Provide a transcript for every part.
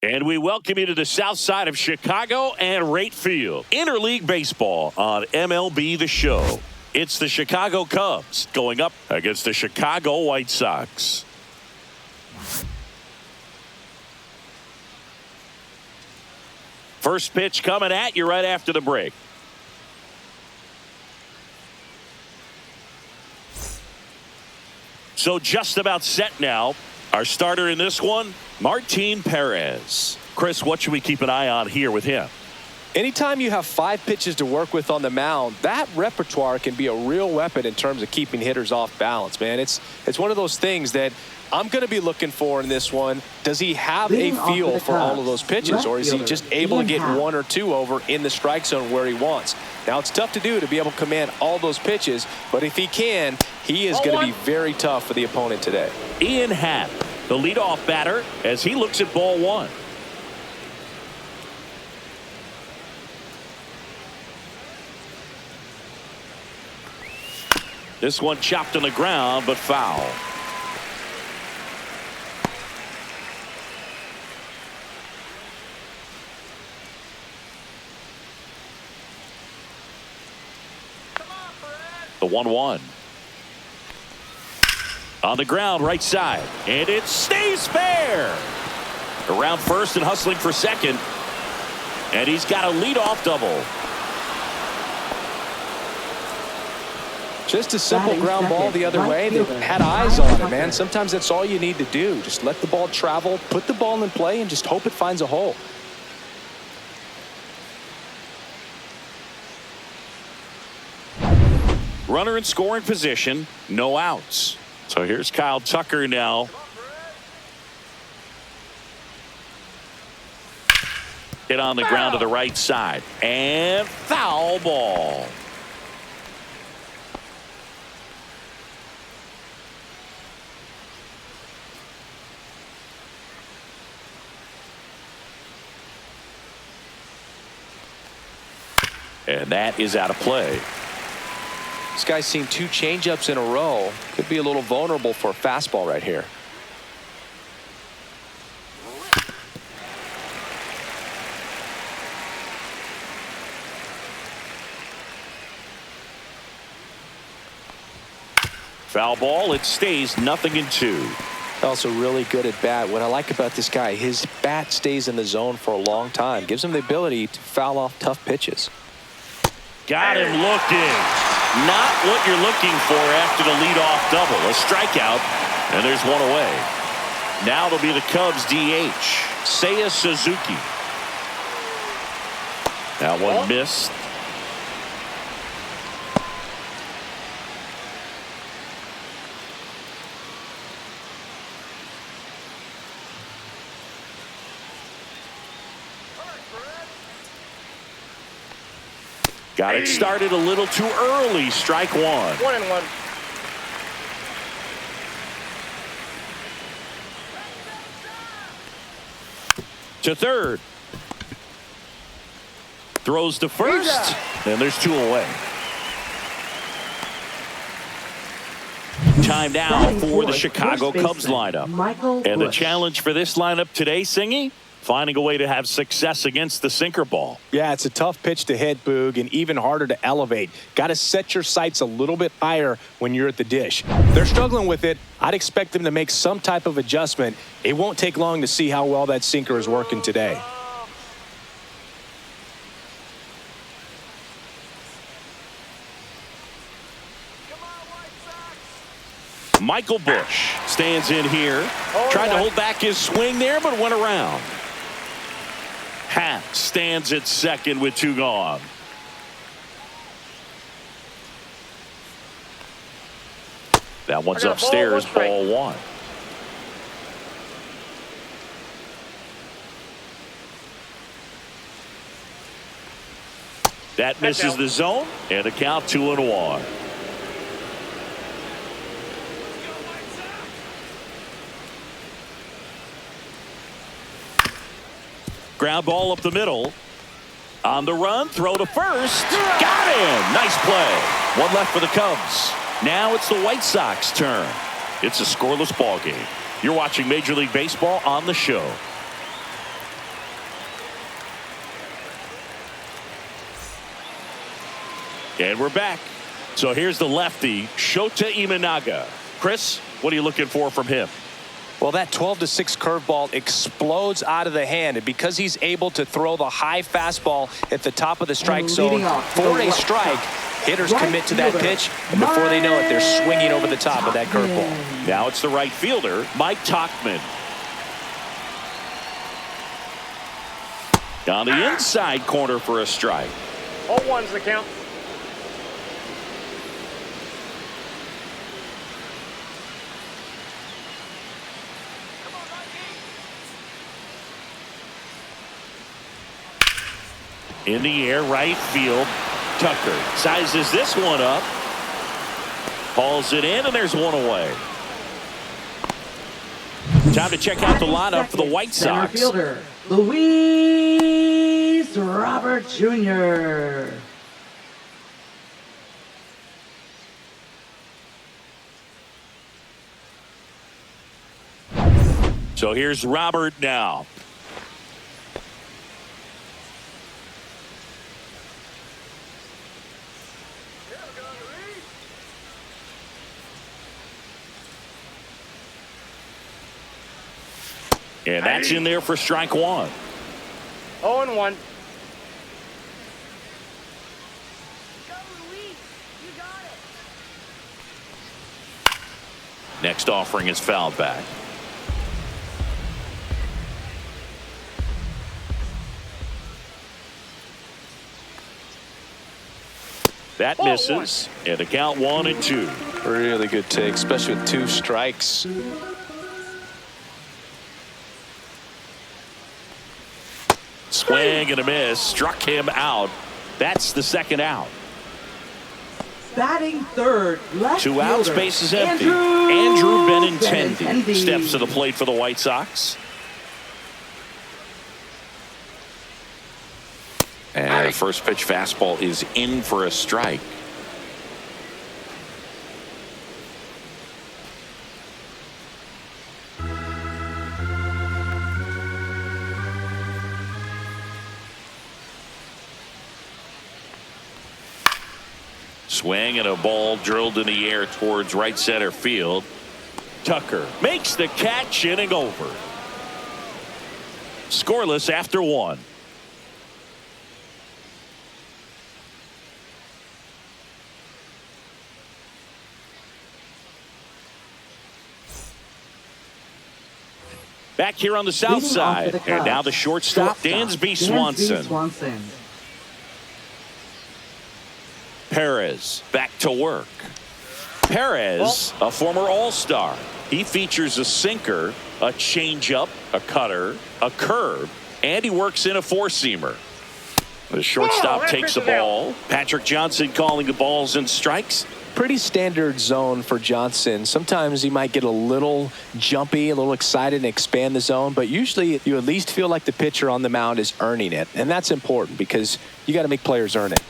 And we welcome you to the south side of Chicago and Rate Field. Interleague baseball on MLB The Show. It's the Chicago Cubs going up against the Chicago White Sox. First pitch coming at you right after the break. So just about set now. Our starter in this one, Martin Perez. Chris, what should we keep an eye on here with him? Anytime you have 5 pitches to work with on the mound, that repertoire can be a real weapon in terms of keeping hitters off balance, man. It's one of those things that I'm going to be looking for in this one. Does he have a feel for all of those pitches, or is he just able to get 1 or 2 over in the strike zone where he wants? Now, it's tough to do to be able to command all those pitches, but if he can, he is going to be very tough for the opponent today. Ian Happ, the leadoff batter, as he looks at ball 1. This one chopped on the ground, but foul. The 1-1. On the ground, right side. And it stays fair. Around first and hustling for second. And he's got a leadoff double. Just a simple ground ball the other way. They had eyes on it, man. Sometimes that's all you need to do. Just let the ball travel, put the ball in play, and just hope it finds a hole. Runner in scoring position, no outs. So here's Kyle Tucker now. Hit on the ground to the right side. And foul ball. And that is out of play. This guy's seen 2 changeups in a row. Could be a little vulnerable for a fastball right here. Foul ball. It stays 0-2. Also really good at bat. What I like about this guy, his bat stays in the zone for a long time. Gives him the ability to foul off tough pitches. Got him looking. Not what you're looking for after the leadoff double. A strikeout, and there's 1 away. Now it'll be the Cubs DH, Seiya Suzuki. That one missed. Got it started a little too early. Strike 1. 1-1. To third. Throws to first. And there's 2 away. Time now for the Chicago Cubs lineup. And the challenge for this lineup today, Singy? Finding a way to have success against the sinker ball. Yeah, it's a tough pitch to hit, Boog, and even harder to elevate. Got to set your sights a little bit higher when you're at the dish. If they're struggling with it, I'd expect them to make some type of adjustment. It won't take long to see how well that sinker is working today. Michael Busch stands in here. Tried to hold back his swing there, but went around. Happ stands at second with 2 gone. That one's upstairs, ball 1. That misses the zone, and the count 2-1. Ground ball up the middle. On the run, throw to first. Got him. Nice play. 1 left for the Cubs. Now it's the White Sox turn. It's a scoreless ball game. You're watching Major League Baseball on the show. And we're back. So here's the lefty, Shota Imanaga. Chris, what are you looking for from him? Well, that 12-6 curveball explodes out of the hand, and because he's able to throw the high fastball at the top of the strike zone for a strike, hitters commit to that pitch, and before they know it, they're swinging over the top of that curveball. Now it's the right fielder, Mike Tauchman. On the inside corner for a strike. 0-1's the count. In the air, right field. Tucker sizes this one up. Hauls it in, and there's one away. Time to check out the lineup for the White Sox. Center fielder, Luis Robert Jr. So here's Robert now. And that's in there for strike one. 0-1. Next offering is fouled back. That misses. And the count 1-2. Really good take, especially with 2 strikes. Swing and a miss. Struck him out. That's the second out. Batting third, left 2 outs, fielder, base is empty. Andrew Benintendi steps to the plate for the White Sox. And the first pitch fastball is in for a strike. Swing and a ball drilled in the air towards right center field. Tucker makes the catch, inning over. Scoreless after 1. Back here on the south side, and now the shortstop, Dansby Swanson. Perez back to work. Perez, a former All-Star. He features a sinker, a changeup, a cutter, a curve, and he works in a four-seamer. The shortstop takes the ball. Patrick Johnson calling the balls and strikes. Pretty standard zone for Johnson. Sometimes he might get a little jumpy, a little excited and expand the zone, but usually you at least feel like the pitcher on the mound is earning it, and that's important because you got to make players earn it.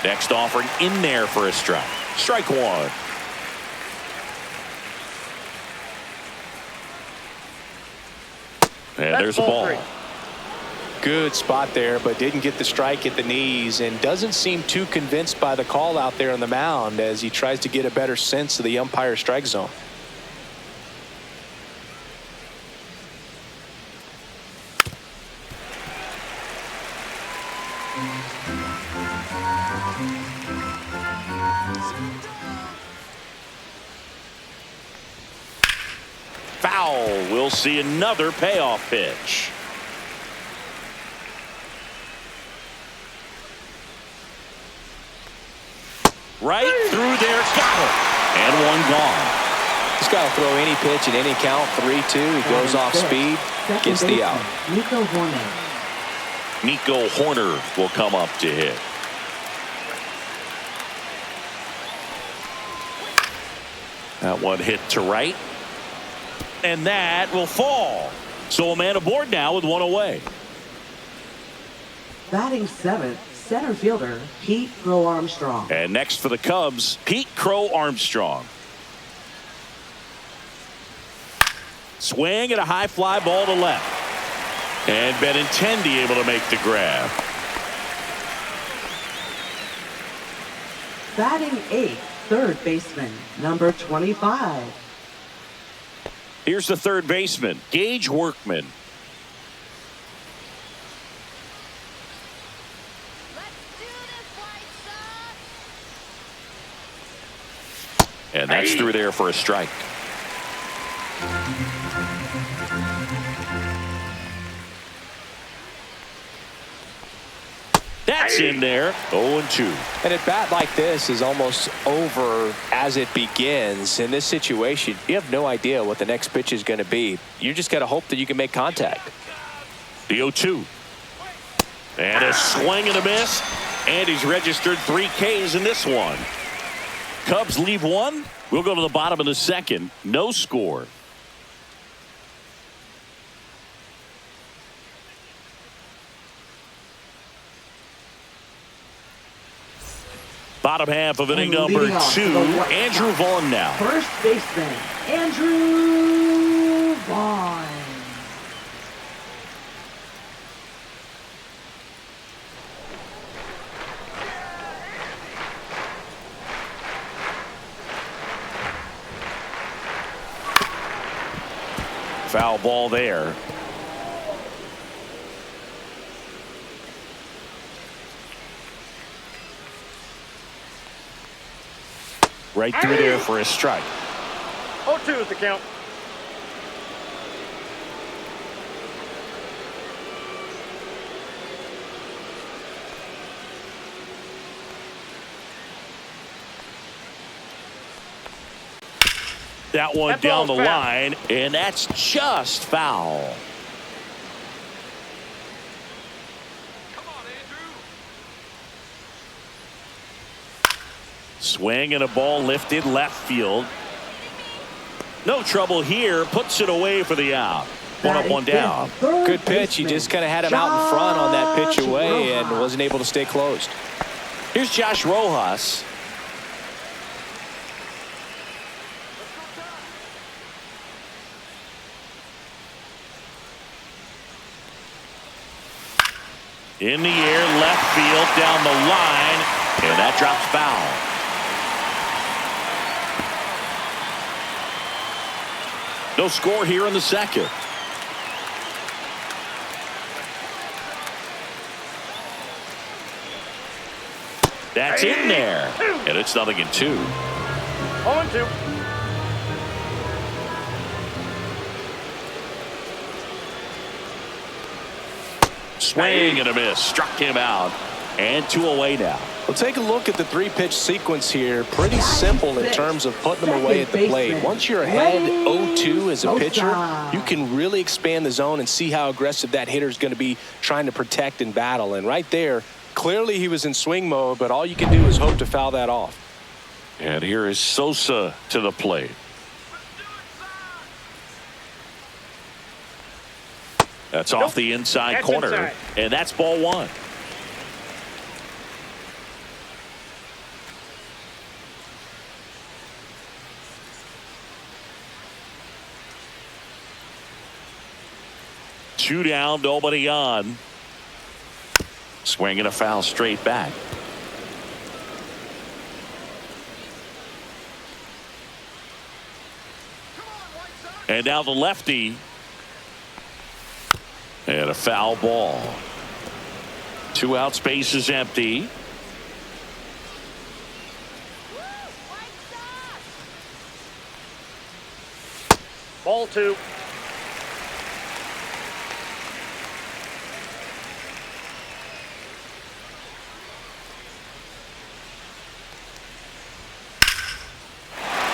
Next offering in there for a strike. Strike 1. And there's a ball. Good spot there, but didn't get the strike at the knees and doesn't seem too convinced by the call out there on the mound as he tries to get a better sense of the umpire strike zone. Foul. We'll see another payoff pitch. Right through there, got it. And one gone. He's got to throw any pitch in any count. 3-2. He goes off speed, gets the out. Nico Horner will come up to hit. That one hit to right. And that will fall. So a man aboard now with one away. Batting seventh, center fielder, Pete Crow Armstrong. And next for the Cubs, Pete Crow Armstrong. Swing and a high fly ball to left. And Benintendi able to make the grab. Batting eighth, third baseman, number 25. Here's the third baseman, Gage Workman. And that's through there for a strike. That's in there. 0-2. And a bat like this is almost over as it begins. In this situation, you have no idea what the next pitch is going to be. You just got to hope that you can make contact. The 0-2. And a swing and a miss. And he's registered 3 Ks in this one. Cubs leave one. We'll go to the bottom of the second. No score. Bottom half of inning number 2. Andrew Vaughn now. First baseman, Andrew Vaughn. Foul ball there. Right through there for a strike. 0-2 is the count. That one That down the ball's foul. line, and that's just foul. Swing and a ball lifted left field. No trouble here. Puts it away for the out. One up, one down. Good pitch. He just kind of had him out in front on that pitch away and wasn't able to stay closed. Here's Josh Rojas. In the air, left field, down the line, and that drops foul. No score here in the second. That's in there, and it's 0-2. 0-2. Swing and a miss. Struck him out. And 2 away now. Well, take a look at the 3-pitch sequence here. Pretty simple in terms of putting them away at the plate. Once you're ahead 0-2 as a pitcher, you can really expand the zone and see how aggressive that hitter is going to be trying to protect and battle. And right there, clearly he was in swing mode, but all you can do is hope to foul that off. And here is Sosa to the plate. That's off the inside That's corner. inside. And that's ball 1. Two down, nobody on. Swing and a foul straight back. And now the lefty. And a foul ball. 2 out, space is empty. Ball 2.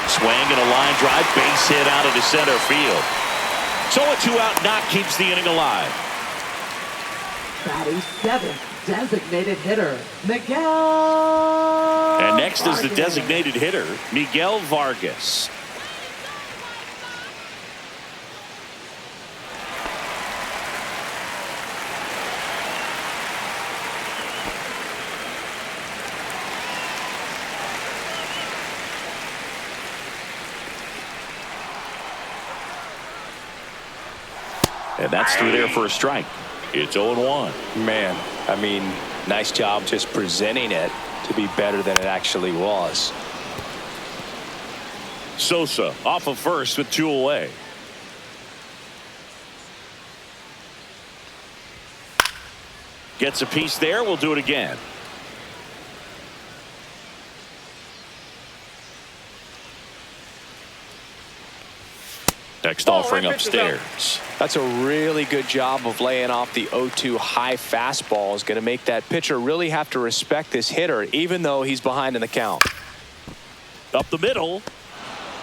Swing and a line drive, base hit out into center field. So a 2-out knock keeps the inning alive. Batting seventh, designated hitter, Miguel. And next is the Vargas. designated hitter, Miguel Vargas. And that's through there for a strike. It's 0-1. Man, I mean, nice job just presenting it to be better than it actually was. Sosa off of first with 2 away. Gets a piece there. We'll do it again. Next offering upstairs. That's a really good job of laying off the 0-2 high fastball. Is going to make that pitcher really have to respect this hitter, even though he's behind in the count. Up the middle.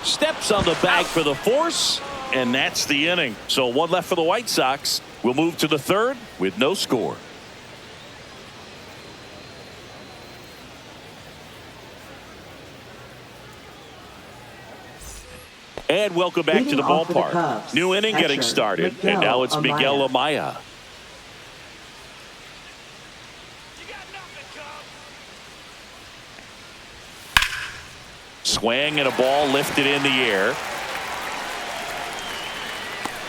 Steps on the bag for the force. And that's the inning. So 1 left for the White Sox. We'll move to the 3rd with no score. And welcome back to the ballpark. New inning getting started. And now it's Miguel Amaya. Swing and a ball lifted in the air.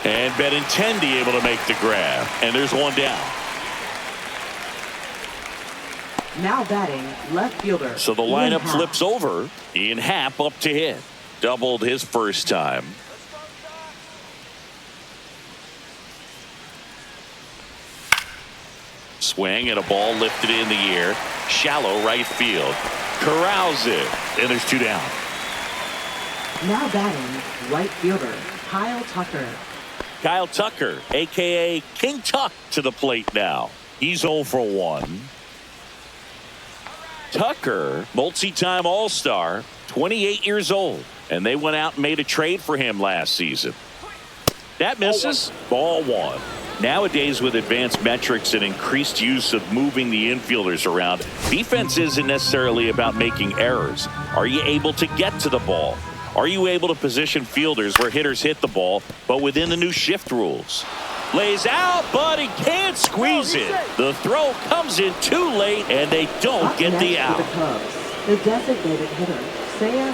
And Benintendi able to make the grab. And there's 1 down. Now batting left fielder. So the lineup flips over. Ian Happ up to hit. Doubled his first time. Swing and a ball lifted in the air. Shallow right field. Corrals it. And there's 2 down. Now batting right fielder Kyle Tucker. Kyle Tucker, a.k.a. King Tuck, to the plate now. He's 0 for 1. Tucker, multi-time All-Star, 28 years old. And they went out and made a trade for him last season. That misses. Ball 1. Nowadays, with advanced metrics and increased use of moving the infielders around, defense isn't necessarily about making errors. Are you able to get to the ball? Are you able to position fielders where hitters hit the ball, but within the new shift rules? Lays out, but he can't squeeze it. The throw comes in too late, and they don't get the out. The designated hitter.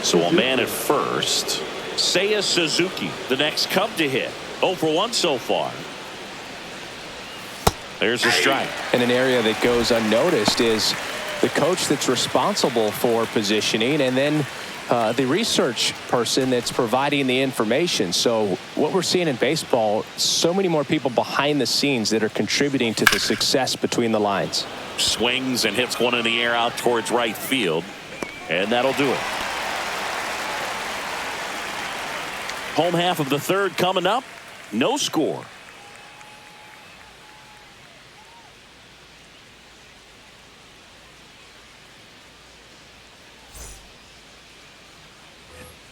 So a man at first. Seiya Suzuki, the next Cub to hit. 0 for 1 so far. There's a strike. And an area that goes unnoticed is the coach that's responsible for positioning, and then the research person that's providing the information. So what we're seeing in baseball, so many more people behind the scenes that are contributing to the success between the lines. Swings and hits 1 in the air out towards right field. And that'll do it. Home half of the 3rd coming up. No score.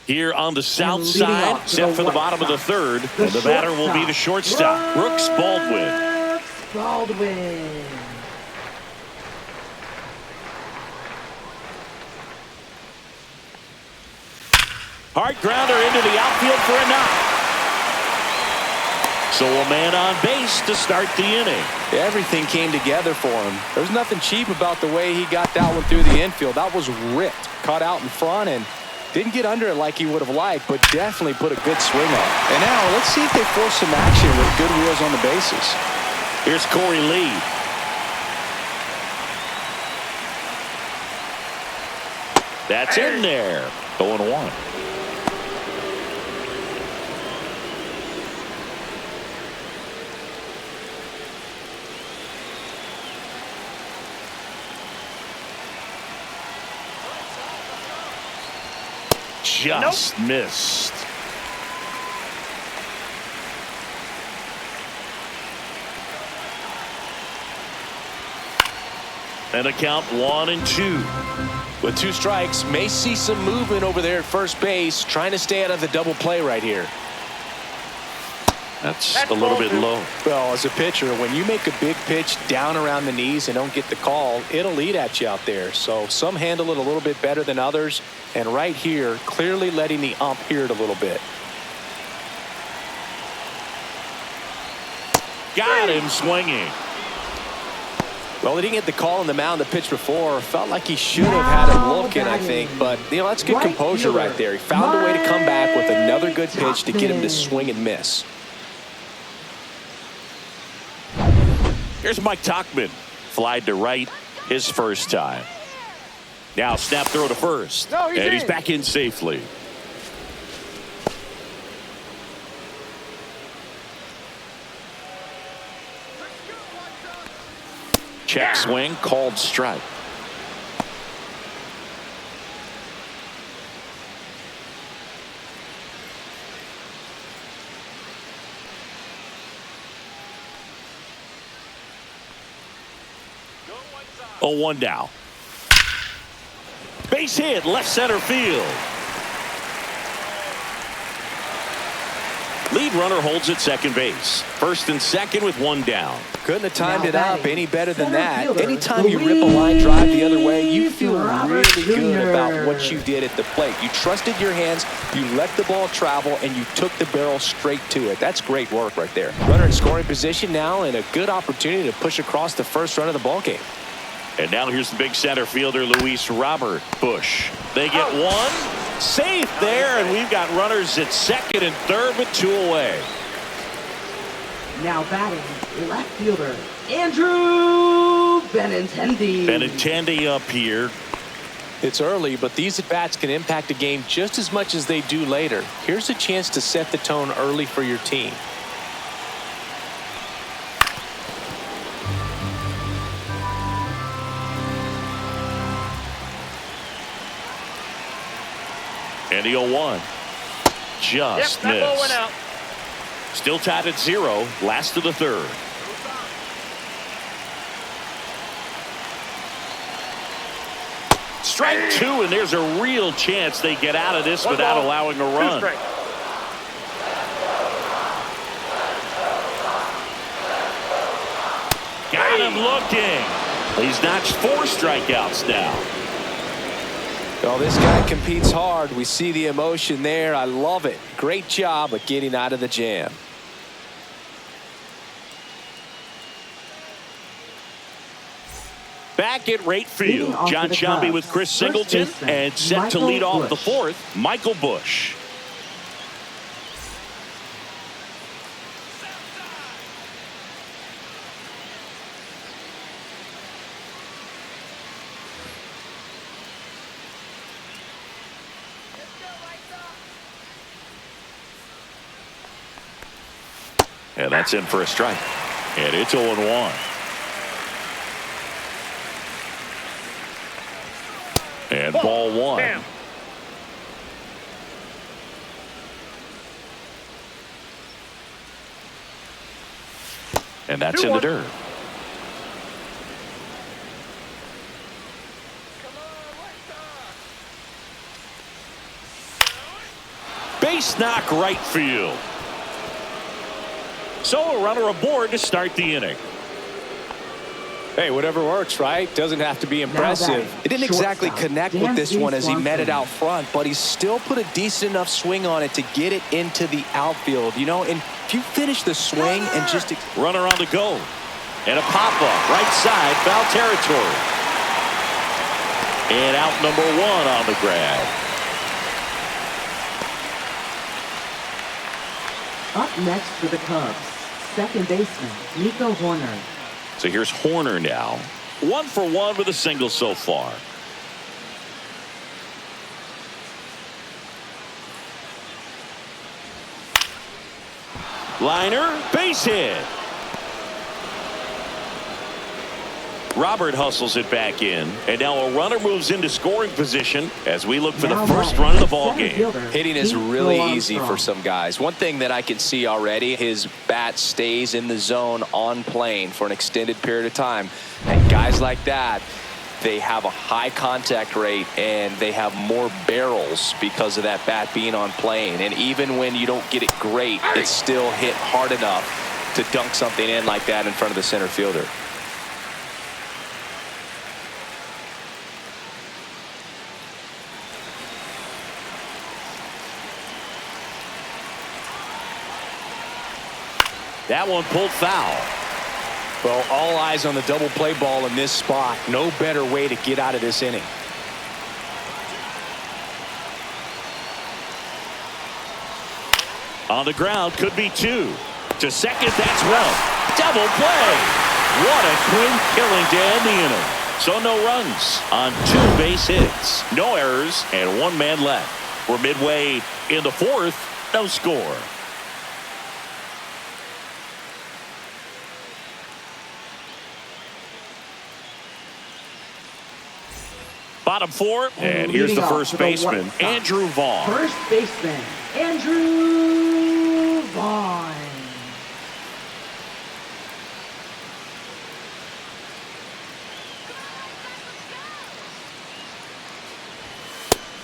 Here on the south side, set for the bottom of the 3rd. And the batter will be the shortstop, Brooks Baldwin. Hard grounder into the outfield for a knock. So a man on base to start the inning. Everything came together for him. There's nothing cheap about the way he got that one through the infield. That was ripped, caught out in front, and didn't get under it like he would have liked, but definitely put a good swing on. And now let's see if they force some action with good wheels on the bases. Here's Corey Lee. That's in there. 0-1. Just missed. And a count 1-2. With 2 strikes, may see some movement over there at first base, trying to stay out of the double play right here. That's a little bit low. Well, as a pitcher, when you make a big pitch down around the knees and don't get the call, it'll eat at you out there. So some handle it a little bit better than others. And right here, clearly letting the ump hear it a little bit. Got him swinging. Well, he didn't get the call on the mound the pitch before. Felt like he should have had him looking, I think. But, you know, that's good composure right there. He found a way to come back with another good pitch to get him to swing and miss. Here's Mike Tauchman. Flied to right his first time. Now snap throw to first. No, and he's in. back in safely. Check swing, called strike. Oh, 1 down. Base hit, left center field. Lead runner holds at second base. First and second with 1 down. Couldn't have timed Now it up batting, any better than center that. fielder, Anytime you rip a line drive the other way, you feel Robert really good Jr. about what you did at the plate. You trusted your hands, you let the ball travel, and you took the barrel straight to it. That's great work right there. Runner in scoring position now, and a good opportunity to push across the first run of the ball game. And now here's the big center fielder, Luis Robert Bush. They get one. Safe there, and we've got runners at second and third with 2 away. Now batting, left fielder, Andrew Benintendi. Benintendi up here. It's early, but these at-bats can impact a game just as much as they do later. Here's a chance to set the tone early for your team. And the 0-1. Just That ball went missed. out. Still tied at 0. Last of the third. Strike 2, and there's a real chance they get out of this One without ball, allowing a 2 run. strikes. Got him looking. He's notched 4 strikeouts now. Well, this guy competes hard. We see the emotion there. I love it. Great job of getting out of the jam. Back at right Leading field, off John for the Sciambi Cubs, with Chris first Singleton, baseman, and set to Michael lead off the Bush. 4th, Michael Bush. And that's in for a strike. And it's 0-1. And ball 1. Bam. And that's in the 2-1. dirt. Base knock right field. So a runner aboard to start the inning. Hey, whatever works, right? Doesn't have to be impressive. It didn't exactly shortstop, connect with Dan this one as he met it Swanson. out front, but he still put a decent enough swing on it to get it into the outfield. You know, and if you finish the swing and just... Runner on the go. And a pop-up right side, foul territory. And out number 1 on the grab. Up next for the Cubs, second baseman, Nico Horner. So here's Horner now. 1 for 1 with a single so far. Liner, base hit. Robert hustles it back in, and now a runner moves into scoring position as we look for the Now first batting, run of the ball center game. fielder, Hitting is Pete really Armstrong. easy for some guys. One thing that I can see already, his bat stays in the zone on plane for an extended period of time. And guys like that, they have a high contact rate and they have more barrels because of that bat being on plane. And even when you don't get it great, it's still hit hard enough to dunk something in like that in front of the center fielder. That one pulled foul. Well, all eyes on the double play ball in this spot. No better way to get out of this inning. On the ground, could be 2. To second, that's one. Double play. What a clean killing to end the inning. So no runs on 2 base hits, no errors, and 1 man left. We're midway in the 4th, no score. Bottom 4, and here's the first baseman, Andrew Vaughn. First baseman, Andrew Vaughn.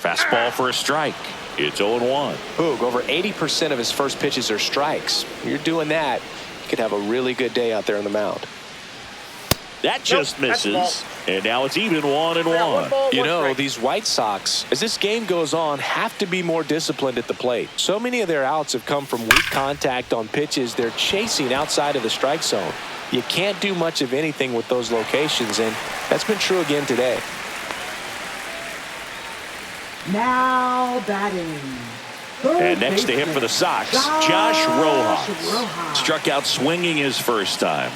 Fastball for a strike. It's 0-1. Boog, over 80% of his first pitches are strikes. You're doing that, you could have a really good day out there on the mound. That just misses, and now it's even 1-1. You know, these White Sox, as this game goes on, have to be more disciplined at the plate. So many of their outs have come from weak contact on pitches they're chasing outside of the strike zone. You can't do much of anything with those locations, and that's been true again today. Now batting. And next to him for the Sox, Josh Rojas. Struck out swinging his first time.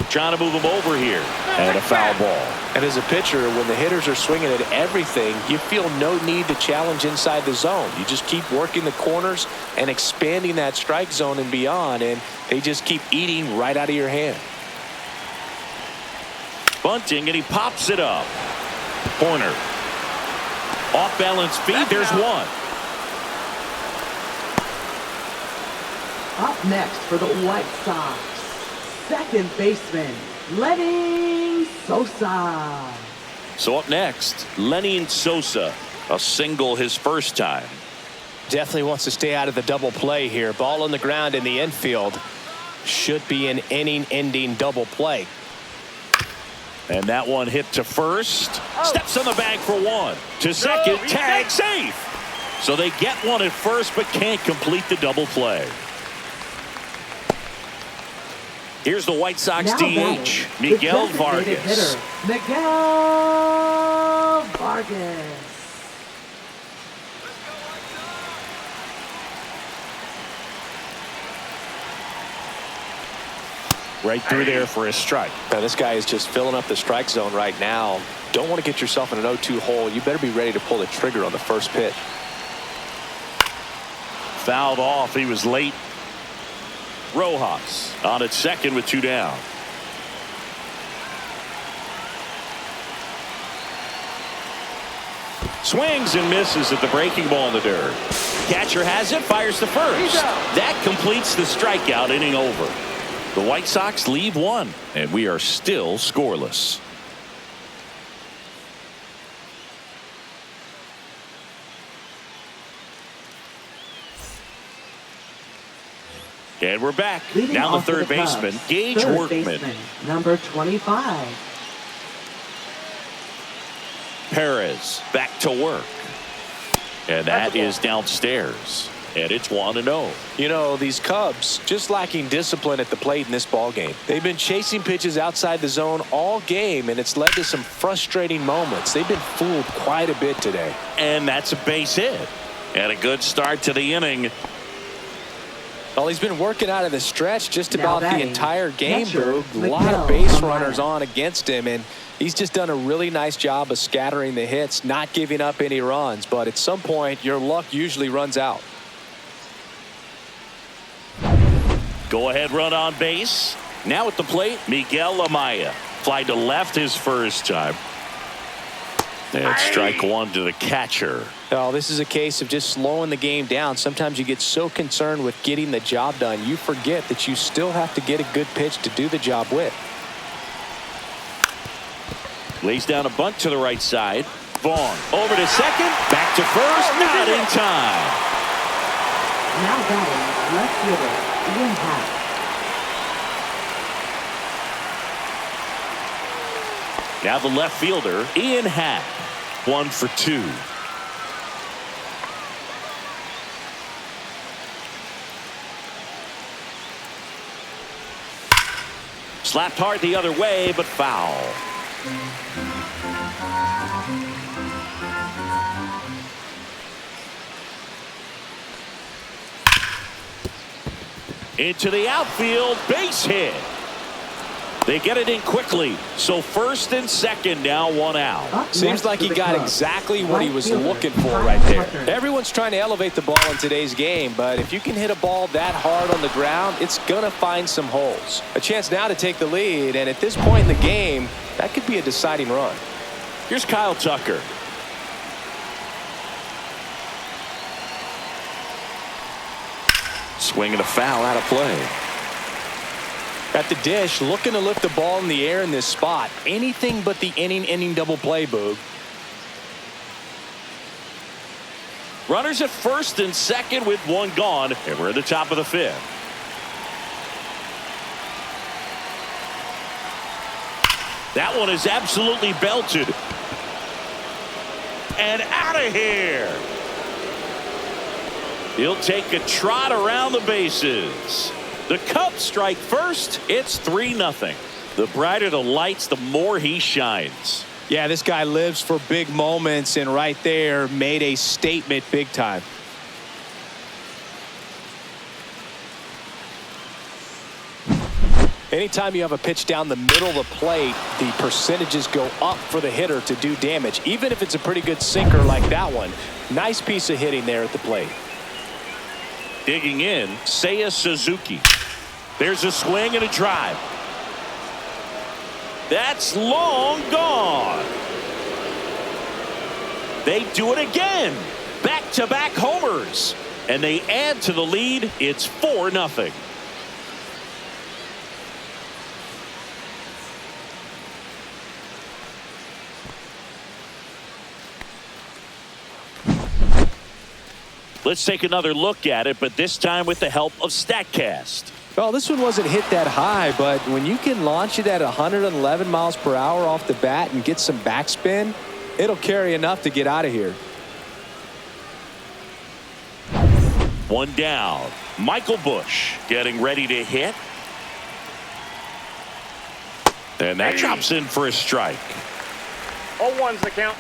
Trying to move him over here, and a foul ball. And as a pitcher, when the hitters are swinging at everything, you feel no need to challenge inside the zone. You just keep working the corners and expanding that strike zone and beyond, and they just keep eating right out of your hand. Bunting, and he pops it up. Corner. Off balance feed. There's one. Up next for the White Sox, second baseman, Lenny Sosa. So up next, Lenny Sosa. A single his first time. Definitely wants to stay out of the double play here. Ball on the ground in the infield. Should be an inning-ending double play. And that one hit to first. Steps on the bag for one. To second, tag safe. So they get one at first but can't complete the double play. Here's the White Sox Now DH, batting, Miguel the designated Vargas. hitter, Miguel Vargas. Right through there for a strike. Now, this guy is just filling up the strike zone right now. Don't want to get yourself in an 0-2 hole. You better be ready to pull the trigger on the first pitch. Fouled off. He was late. Rojas on at second with 2 down. Swings and misses at the breaking ball in the dirt. Catcher has it, fires to first. That completes the strikeout, inning over. The White Sox leave one, and we are still scoreless. And we're back. Leading Now the off for third baseman, Cubs, Gage third Workman. baseman, number 25. Perez back to work. And that is downstairs. And it's 1-0. You know, these Cubs just lacking discipline at the plate in this ball game. They've been chasing pitches outside the zone all game, and it's led to some frustrating moments. They've been fooled quite a bit today. And that's a base hit. And a good start to the inning. Well, he's been working out of the stretch just Now about the batting, entire game, catcher, Boog. A lot Miguel of base Amaya. runners on against him, and he's just done a really nice job of scattering the hits, not giving up any runs. But at some point, your luck usually runs out. Go ahead run on base. Now at the plate, Miguel Amaya. Fly to left his first time. And strike one to the catcher. Oh, this is a case of just slowing the game down. Sometimes you get so concerned with getting the job done, you forget that you still have to get a good pitch to do the job with. Lays down a bunt to the right side. Vaughn over to second. Back to first. Not in time. Now batting, left fielder, Ian Happ. Now the left fielder, Ian Happ. 1 for 2. Slapped hard the other way, but foul. Into the outfield, base hit. They get it in quickly. So first and second now, one out. Seems like he got exactly what he was looking for right there. Everyone's trying to elevate the ball in today's game, but if you can hit a ball that hard on the ground, it's going to find some holes. A chance now to take the lead, and at this point in the game, that could be a deciding run. Here's Kyle Tucker. Swinging a foul out of play. At the dish, looking to lift the ball in the air in this spot. Anything but the inning double play, Boog. Runners at first and second with one gone, and we're at the top of the fifth. That one is absolutely belted. And out of here. He'll take a trot around the bases. The Cubs strike first. It's 3-0. The brighter the lights, the more he shines. Yeah, this guy lives for big moments, and right there made a statement big time. Anytime you have a pitch down the middle of the plate, the percentages go up for the hitter to do damage, even if it's a pretty good sinker like that one. Nice piece of hitting there at the plate. Digging in, Seiya Suzuki. There's a swing and a drive. That's long gone. They do it again. Back-to-back homers. And they add to the lead. It's 4-0. Let's take another look at it, but this time with the help of StatCast. Well, this one wasn't hit that high, but when you can launch it at 111 miles per hour off the bat and get some backspin, it'll carry enough to get out of here. One down. Michael Busch getting ready to hit. And that drops in for a strike. 0-1's the count.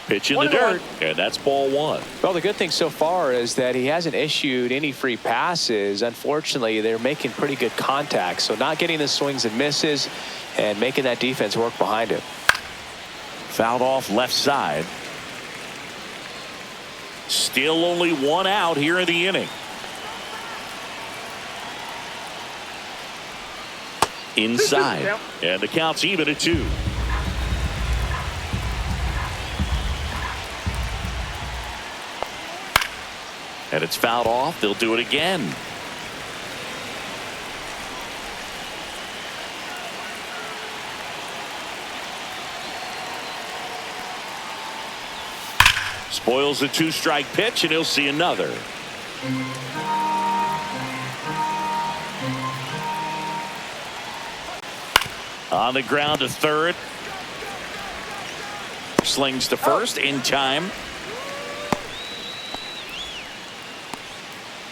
Pitch in the dirt, and that's ball one. Well, the good thing so far is that he hasn't issued any free passes. Unfortunately, they're making pretty good contact, so not getting the swings and misses and making that defense work behind him. Fouled off left side. Still only one out here in the inning. Inside, and the count's even at 2. And it's fouled off. They'll do it again. Spoils a 2-strike pitch, and he'll see another. On the ground to third. Slings to first in time.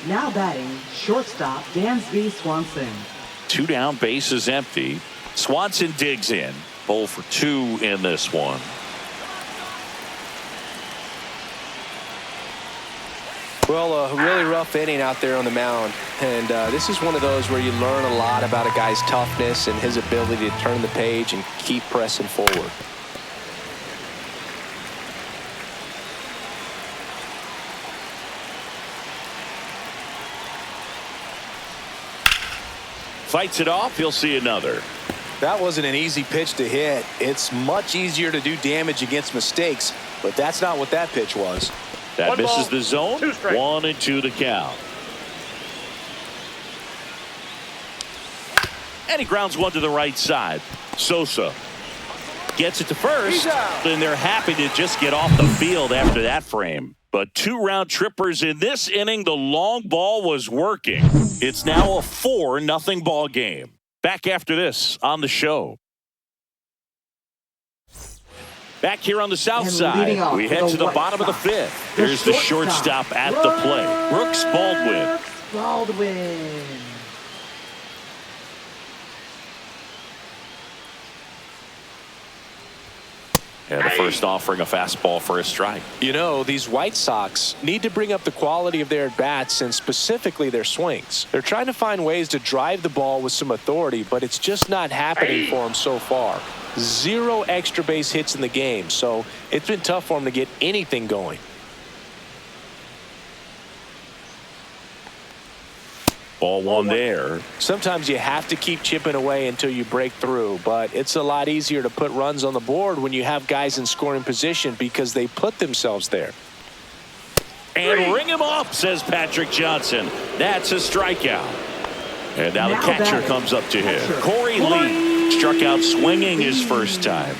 Now batting, shortstop Dansby Swanson. 2 down, bases empty. Swanson digs in. 0 for 2 in this one. Well, a really rough inning out there on the mound. And this is one of those where you learn a lot about a guy's toughness and his ability to turn the page and keep pressing forward. Fights it off. He'll see another. That wasn't an easy pitch to hit. It's much easier to do damage against mistakes, but that's not what that pitch was. That One misses ball, the zone. 2 strikes. 1-2 the count. And he grounds one to the right side. Sosa gets it to first, and they're happy to just get off the field after that frame. But 2 round trippers in this inning. The long ball was working. It's now a 4-0 ball game. Back after this on the show. Back here on the south side, we head to the bottom of the 5th. Here's the shortstop at the plate, Brooks Baldwin. Baldwin. And the first offering a fastball for a strike. You know, these White Sox need to bring up the quality of their at-bats and specifically their swings. They're trying to find ways to drive the ball with some authority, but it's just not happening for them so far. 0 extra base hits in the game, so it's been tough for them to get anything going. Ball one there. Sometimes you have to keep chipping away until you break through, but it's a lot easier to put runs on the board when you have guys in scoring position because they put themselves there. And ring him up, says Patrick Johnson. That's a strikeout. And now the catcher comes up to hit. Corey Lee struck out swinging his first time.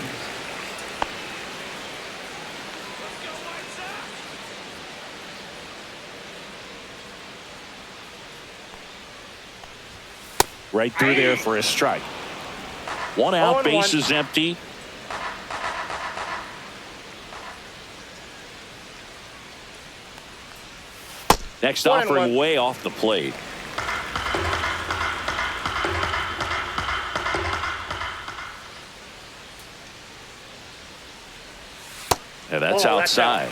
Right through there for a strike. One out, base is empty. Next offering way off the plate. And that's outside.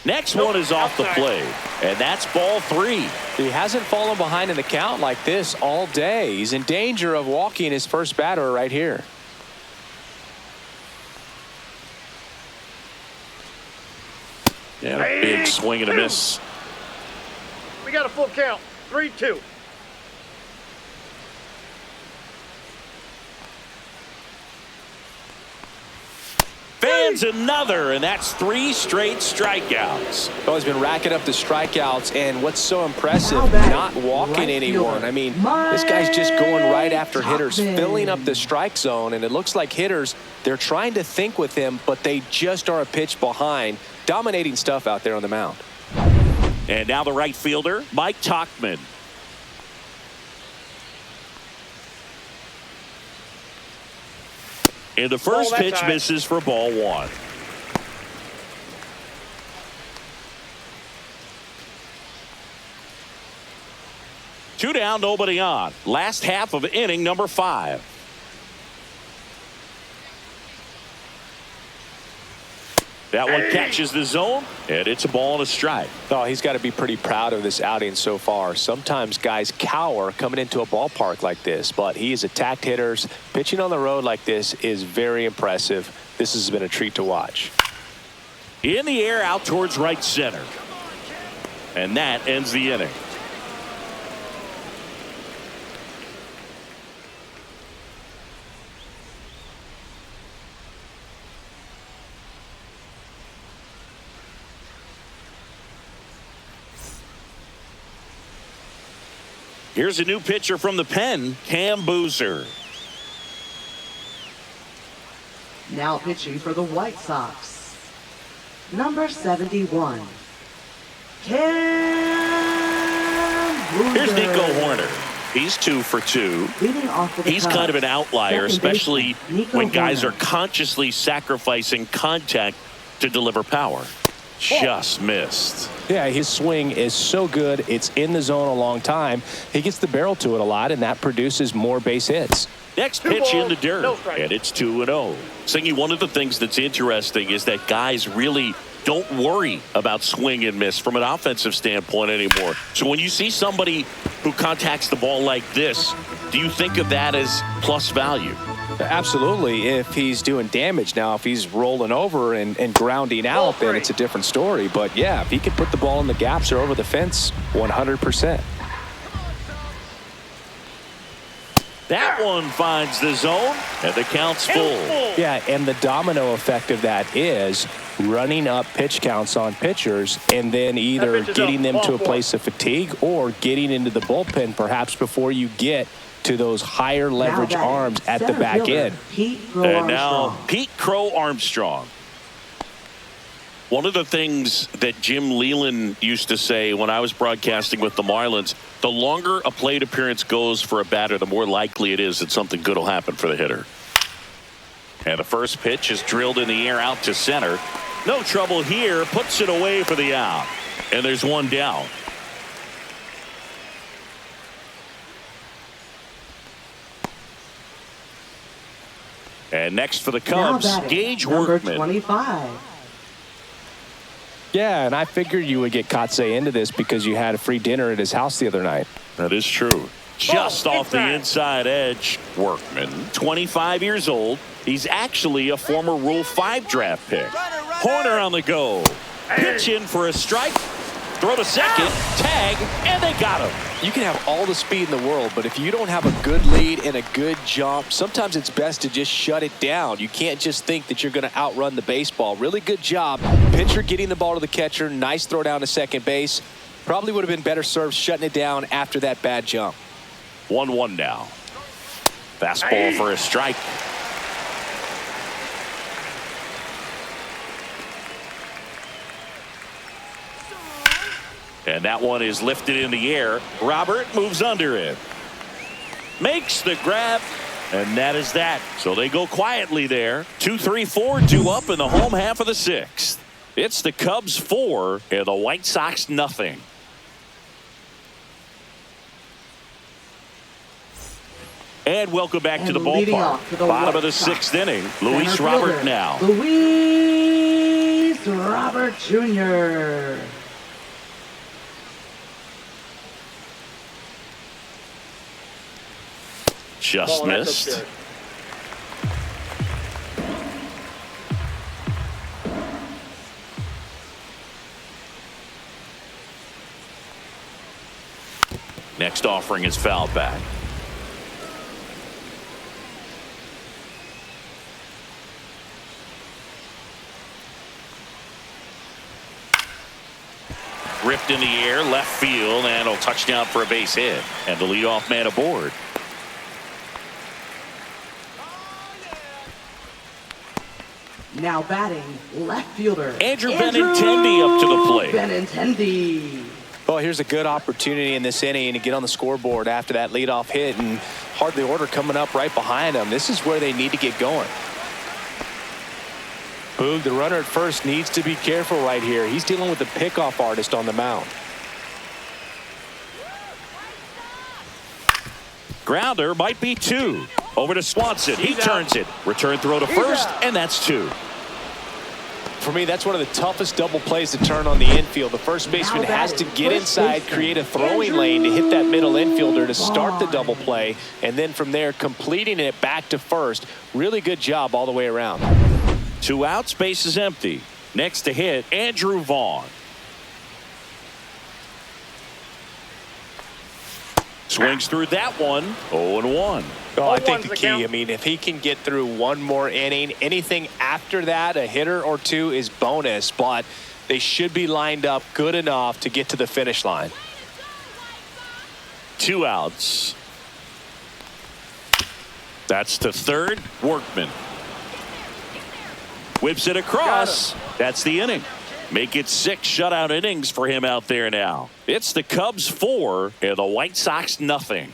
Next one is off the plate, and that's ball 3. He hasn't fallen behind in the count like this all day. He's in danger of walking his first batter right here. And a big swing and a miss. We got a full count. 3-2. Fans another, and that's 3 straight strikeouts. Oh, he's been racking up the strikeouts, and what's so impressive, not walking anyone. I mean, this guy's just going right after hitters, filling up the strike zone, and it looks like hitters, they're trying to think with him, but they just are a pitch behind. Dominating stuff out there on the mound. And now the right fielder, Mike Tauchman. And the first pitch misses for ball 1. Two down, nobody on. Last half of inning number 5. That one catches the zone, and it's a ball and a strike. Oh, he's got to be pretty proud of this outing so far. Sometimes guys cower coming into a ballpark like this, but he has attacked hitters. Pitching on the road like this is very impressive. This has been a treat to watch. In the air, out towards right center. And that ends the inning. Here's a new pitcher from the pen, Cam Boozer. Now pitching for the White Sox, number 71, Cam Boozer. Here's Nico Horner. He's 2 for 2. He's kind of an outlier, especially when guys are consciously sacrificing contact to deliver power. Just missed. Yeah, his swing is so good. It's in the zone a long time. He gets the barrel to it a lot, and that produces more base hits. Next pitch in the dirt, and it's 2-0. Singy, one of the things that's interesting is that guys really don't worry about swing and miss from an offensive standpoint anymore. So when you see somebody who contacts the ball like this, do you think of that as plus value? Absolutely, if he's doing damage. Now, if he's rolling over and grounding out, then it's a different story. But, yeah, if he can put the ball in the gaps or over the fence, 100%. That one finds the zone, and the count's full. Yeah, and the domino effect of that is running up pitch counts on pitchers and then either getting them to a place of fatigue or getting into the bullpen perhaps before you get to those higher leverage arms at the back end. And now Pete Crow Armstrong. One of the things that Jim Leland used to say when I was broadcasting with the Marlins, the longer a plate appearance goes for a batter, the more likely it is that something good will happen for the hitter. And the first pitch is drilled in the air out to center. No trouble here, puts it away for the out. And there's one down. And next for the Now Cubs, batting, Gage number Workman. 25. Yeah, and I figured you would get Kotsay into this because you had a free dinner at his house the other night. That is true. Just off the inside edge. Workman, 25 years old. He's actually a former Rule 5 draft pick. Horner on the go. Pitch in for a strike. Throw to second. Tag. And they got him. You can have all the speed in the world, but if you don't have a good lead and a good jump, sometimes it's best to just shut it down. You can't just think that you're going to outrun the baseball. Really good job. Pitcher getting the ball to the catcher. Nice throw down to second base. Probably would have been better served shutting it down after that bad jump. 1-1 now. Fastball for a strike. And that one is lifted in the air. Robert moves under it. Makes the grab. And that is that. So they go quietly there. 2-3-4, 2 up in the home half of the sixth. It's the Cubs 4 and the White Sox nothing. And welcome back to the ballpark. Bottom of the sixth inning. Luis Robert now. Luis Robert Jr. Just missed. Next offering is fouled back. Ripped in the air, left field, and a touchdown for a base hit. And the leadoff man aboard. Now batting, left fielder Andrew Benintendi up to the plate. Benintendi. Well, here's a good opportunity in this inning to get on the scoreboard after that leadoff hit, and hardly order coming up right behind them. This is where they need to get going. Boog, the runner at first, needs to be careful right here. He's dealing with the pickoff artist on the mound. Grounder might be 2. Over to Swanson. He turns it. Return throw to first, and that's 2. For me, that's one of the toughest double plays to turn on the infield. The first baseman has to get inside, create a throwing lane to hit that middle infielder to start the double play, and then from there, completing it back to first. Really good job all the way around. 2 outs, base is empty. Next to hit, Andrew Vaughn. Swings through that one. 0-1. Oh, I think the key, I mean, if he can get through one more inning, anything after that, a hitter or 2 is bonus, but they should be lined up good enough to get to the finish line. 2 outs. That's to third. Workman whips it across. That's the inning. Make it 6 shutout innings for him out there now. It's the Cubs 4 and the White Sox nothing.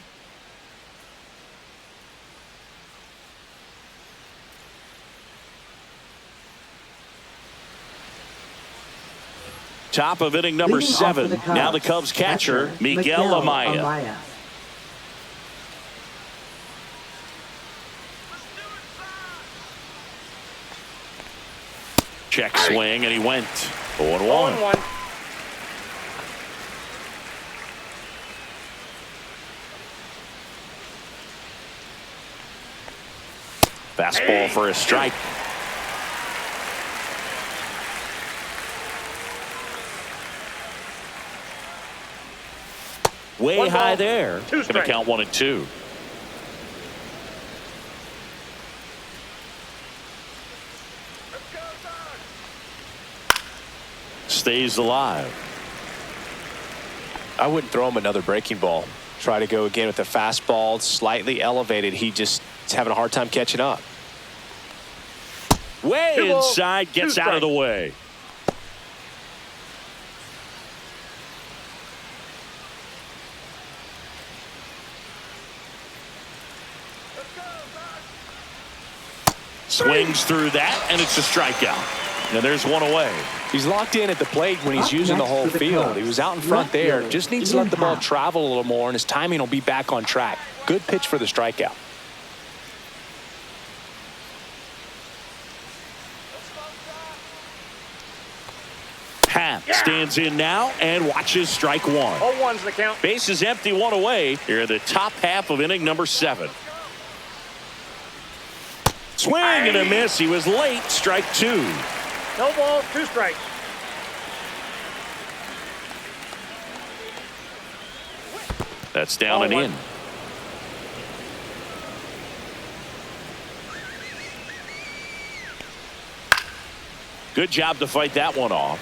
Top of inning number 7. Now the Cubs catcher, Miguel Amaya. Check swing, and he went 0-1. Fastball for a strike. Way high there. Going to count 1-2. Stays alive. I wouldn't throw him another breaking ball. Try to go again with the fastball, slightly elevated. He just is having a hard time catching up. Way inside, gets out of the way. Swings through that, and it's a strikeout. And there's one away. He's locked in at the plate when he's using the whole field. He was out in front there. Just needs to let the ball travel a little more, and his timing will be back on track. Good pitch for the strikeout. at-bat. Stands in now and watches strike one. 0-1's the count. Base is empty, one away here in the top half of inning number 7. Swing and a miss. He was late. Strike 2. No balls, 2 strikes. That's down and in. Good job to fight that one off.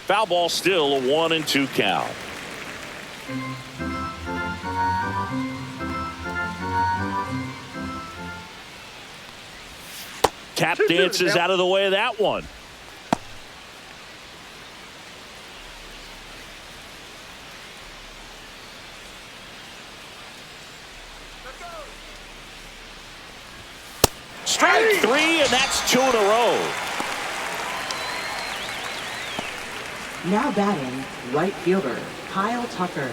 Foul ball, still a 1-2 count. Tap dances out of the way of that one. Strike 3, and that's 2 in a row. Now batting, right fielder, Kyle Tucker.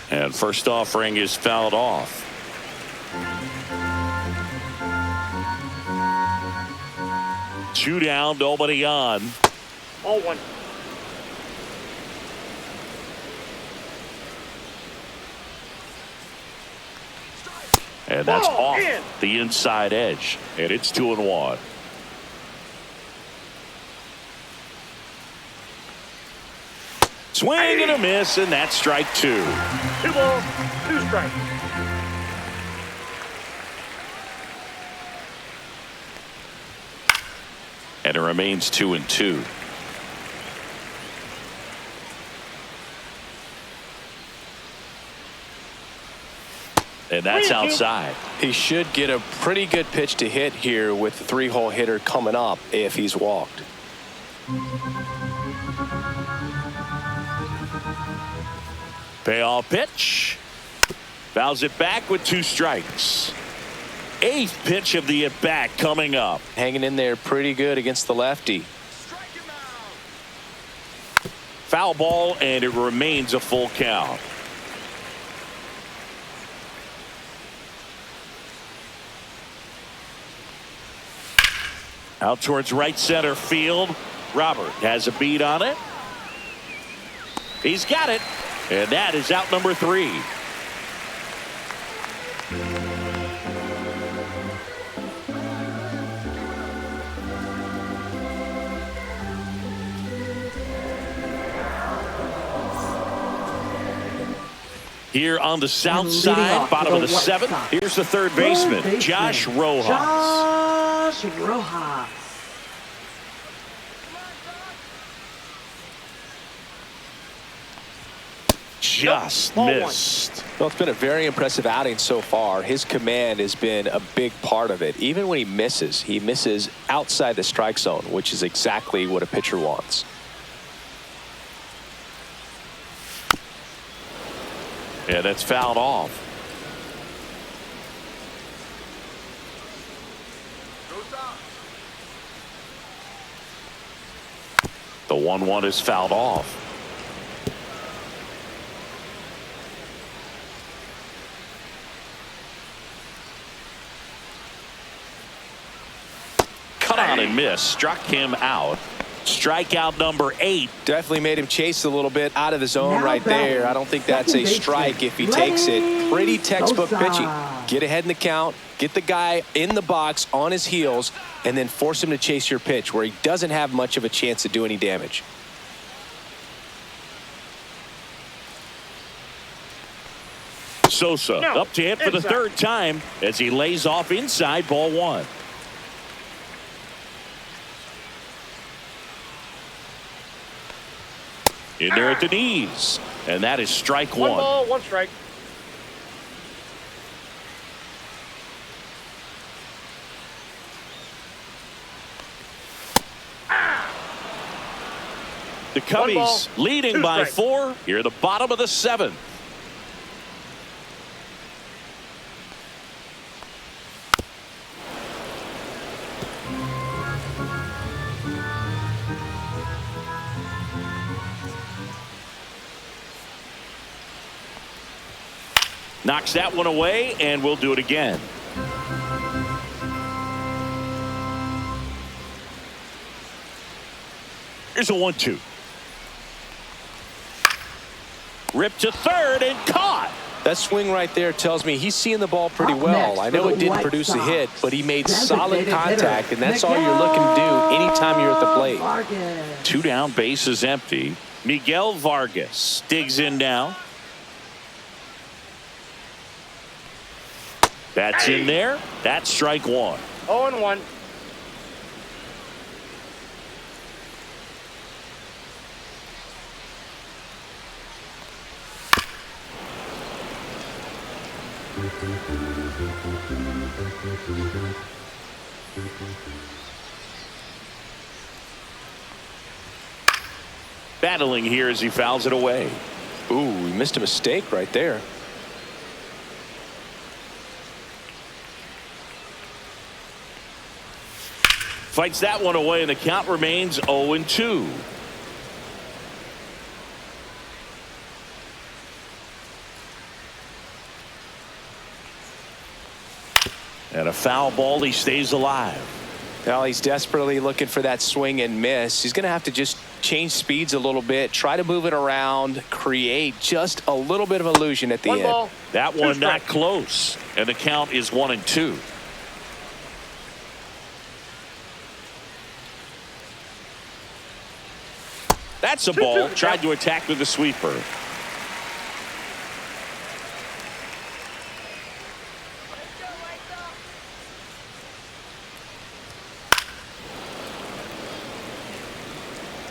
And first offering is fouled off. Two down, nobody on. 0-1. And that's Ball off in. the inside edge. And it's 2-1. Swing and a miss, and that's strike 2. 2 balls, 2 strikes. And it remains 2-2. And that's outside. He should get a pretty good pitch to hit here with the 3-hole hitter coming up if he's walked. Payoff pitch. Fouls it back with 2 strikes. 8th pitch of the at-bat coming up. Hanging in there pretty good against the lefty. Foul ball, and it remains a full count. Out towards right center field. Robert has a beat on it. He's got it. And that is out number 3. Here on the south side, bottom of the 7th. Here's the third baseman, Josh Rojas. Josh Rojas. Just missed. Well, it's been a very impressive outing so far. His command has been a big part of it. Even when he misses outside the strike zone, which is exactly what a pitcher wants. Yeah, that's fouled off. The 1-1 is fouled off. Cut on and miss. Struck him out. Strikeout number 8. Definitely made him chase a little bit out of the zone right there. I don't think that's a strike if he takes it. Pretty textbook pitching. Get ahead in the count, get the guy in the box on his heels, and then force him to chase your pitch where he doesn't have much of a chance to do any damage. Sosa up to hit for the 3rd time as he lays off inside, ball 1. In there at the knees. And that is strike 1. 1 ball, 1 strike. The Cubbies leading by 4 here at the bottom of the 7th. Knocks that one away, and we'll do it again. Here's a 1-2. Ripped to third and caught. That swing right there tells me he's seeing the ball pretty well. I know it didn't produce a hit, but he made solid contact, and that's all you're looking to do anytime you're at the plate. 2 down, base is empty. Miguel Vargas digs in now. That's in there. That's strike 1. 0-1. Battling here as he fouls it away. Ooh, he missed a mistake right there. Fights that one away, and the count remains 0-2. And a foul ball. He stays alive. Well, he's desperately looking for that swing and miss. He's going to have to just change speeds a little bit, try to move it around, create just a little bit of illusion at the end. Ball. That one not close, and the count is 1-2. That's a ball. Tried to attack with a sweeper.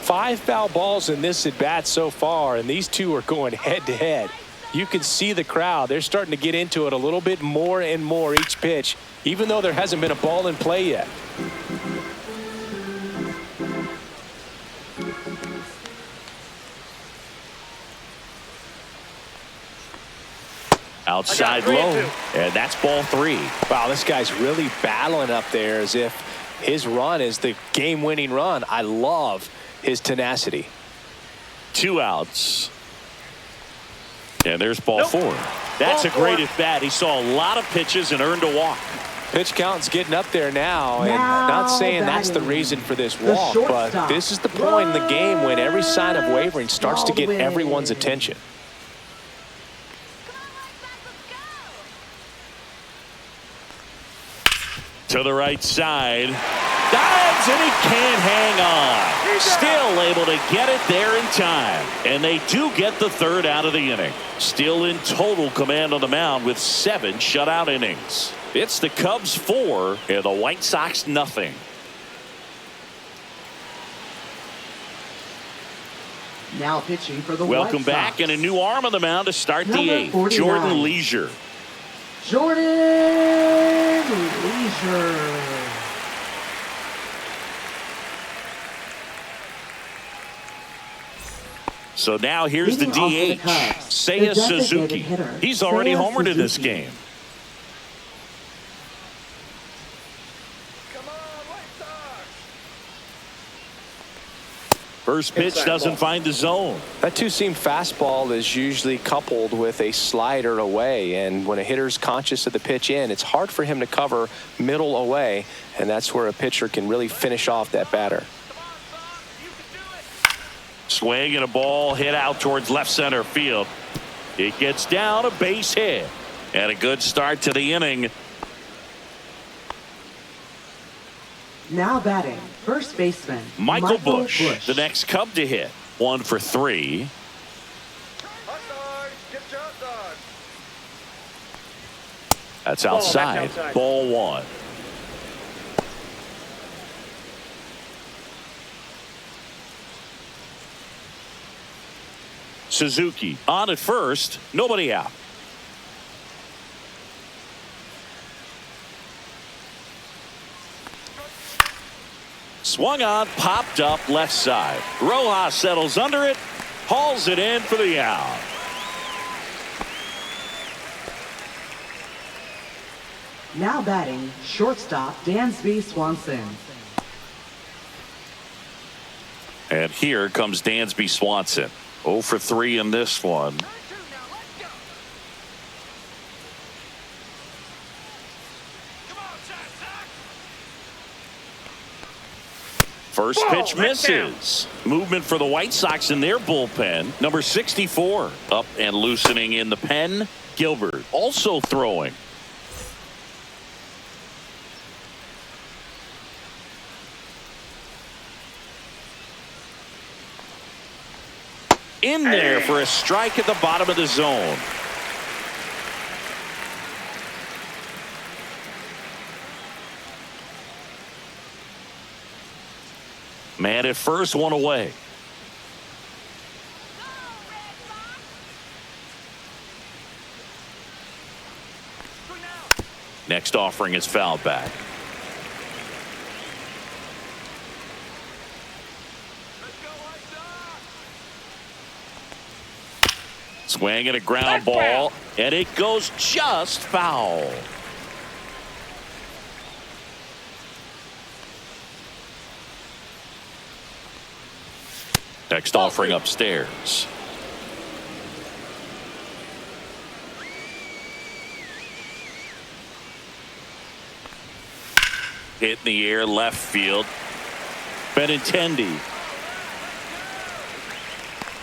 Five foul balls in this at bat so far, and these two are going head to head. You can see the crowd. They're starting to get into it a little bit more and more each pitch, even though there hasn't been a ball in play yet. Outside low, and that's ball 3. Wow, this guy's really battling up there as if his run is the game-winning run. I love his tenacity. 2 outs. And there's ball 4. That's a great at bat. He saw a lot of pitches and earned a walk. Pitch count's getting up there now, and not saying that's the reason for this walk, but this is the point in the game when every sign of wavering starts to get everyone's attention. To the right side. Dives, and he can't hang on. Still able to get it there in time. And they do get the 3rd out of the inning. Still in total command on the mound with 7 shutout innings. It's the Cubs 4 and the White Sox nothing. Now pitching for the Welcome White back, Sox. and a new arm on the mound to start the 8th. 49. Jordan Leisure. Jordan Leisure. So now here's the Leading off for the DH, Cubs, Seiya the designated Suzuki. hitter, He's already Seiya homered in this Suzuki. game. First pitch doesn't find the zone. That two-seam fastball is usually coupled with a slider away, and when a hitter's conscious of the pitch in, it's hard for him to cover middle away, and that's where a pitcher can really finish off that batter. Swing and a ball hit out towards left center field. It gets down, a base hit, and a good start to the inning. Now batting, first baseman Michael Busch, the next Cub to hit. 1 for 3. That's outside. Ball 1. Suzuki on at first, nobody out. Swung on, popped up left side. Rojas settles under it, hauls it in for the out. Now batting, shortstop Dansby Swanson. And here comes Dansby Swanson. 0 for 3 in this one. First pitch misses. Movement for the White Sox in their bullpen. Number 64 up and loosening in the pen. Gilbert also throwing. In there for a strike at the bottom of the zone. Man at first, one away. Next offering is fouled back. Swing and a ground ball, and it goes just foul. Next offering upstairs. Hit in the air, left field. Benintendi.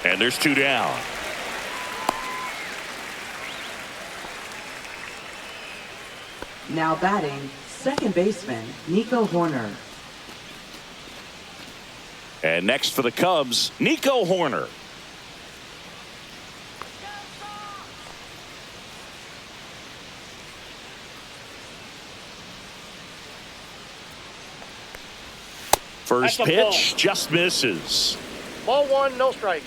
And there's 2 down. Now batting, second baseman Nico Horner. And next for the Cubs, Nico Horner. First pitch just misses. Ball 1, no strikes.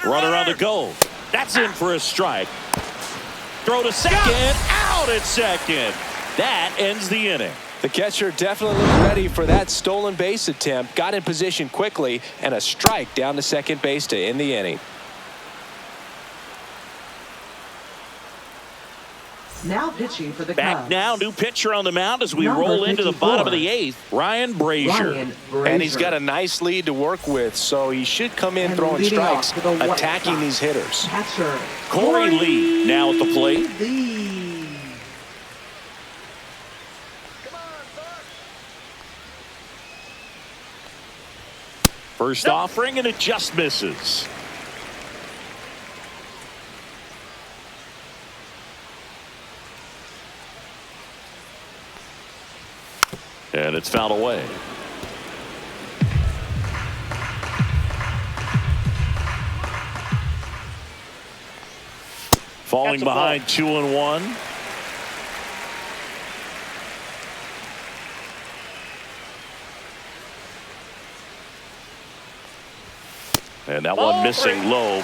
Runner on the go. That's in for a strike. Throw to second. Out at second. That ends the inning. The catcher definitely looked ready for that stolen base attempt. Got in position quickly, and a strike down to second base to end the inning. Now pitching for the Back Cubs. now, new pitcher on the mound as we Number roll into the 54. bottom of the 8th. Ryan Brazier. And he's got a nice lead to work with, so he should come in And throwing leading off strikes, for the White attacking Sox. these hitters. Catcher Corey Lee now at the plate. Lee. First offering, and it just misses. And it's fouled away. Falling behind 2-1. And that one missing low.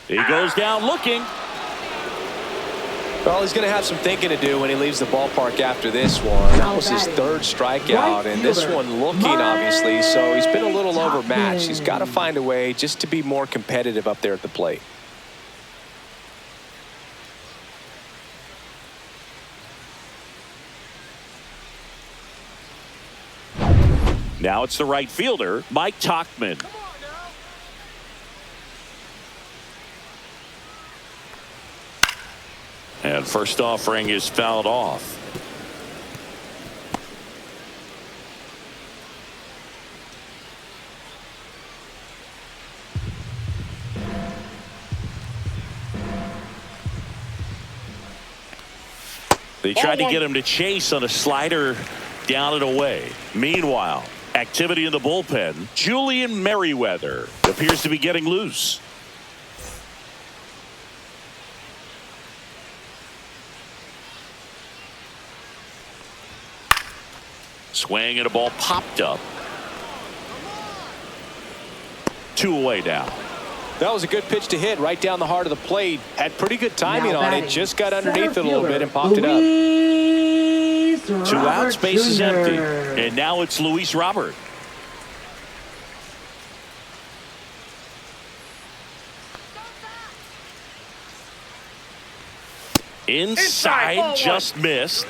He goes down looking. Well, he's going to have some thinking to do when he leaves the ballpark after this one. That was his third strikeout, and this one looking, obviously, so he's been a little overmatched. He's got to find a way just to be more competitive up there at the plate. Now it's the right fielder, Mike Tauchman. And first offering is fouled off. They tried to get him to chase on a slider down and away. Meanwhile, activity in the bullpen. Julian Merriweather appears to be getting loose. Swing and a ball popped up. 2 away now. That was a good pitch to hit right down the heart of the plate. Had pretty good timing on it. Just got underneath it a little bit and popped it up. 2 outs, base is empty. And now it's Luis Robert. Inside, just missed.